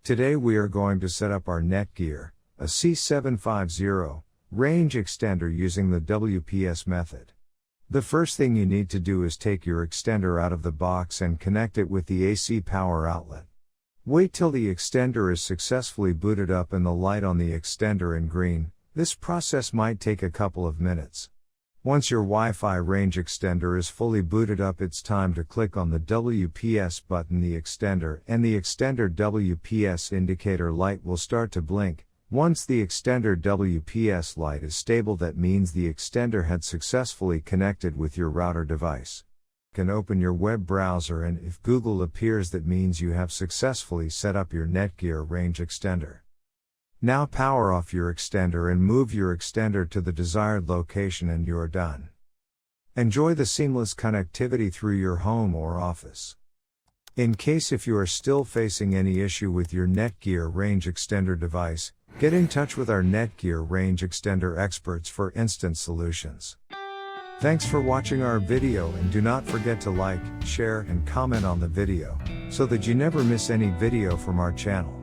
Today we are going to set up our Netgear AC750 range extender using the WPS method. The first thing you need to do is take your extender out of the box and connect it with the AC power outlet. Wait till the extender is successfully booted up and the light on the extender in green. This process might take a couple of minutes. Once your Wi-Fi range extender is fully booted up, it's time to click on the WPS button. The extender WPS indicator light will start to blink. Once the extender WPS light is stable, that means the extender had successfully connected with your router device. You can open your web browser, and if Google appears, that means you have successfully set up your Netgear range extender. Now power off your extender and move your extender to the desired location and you're done. Enjoy the seamless connectivity through your home or office. In case if you are still facing any issue with your Netgear range extender device, get in touch with our Netgear range extender experts for instant solutions. Thanks for watching our video, and do not forget to like, share and comment on the video, so that you never miss any video from our channel.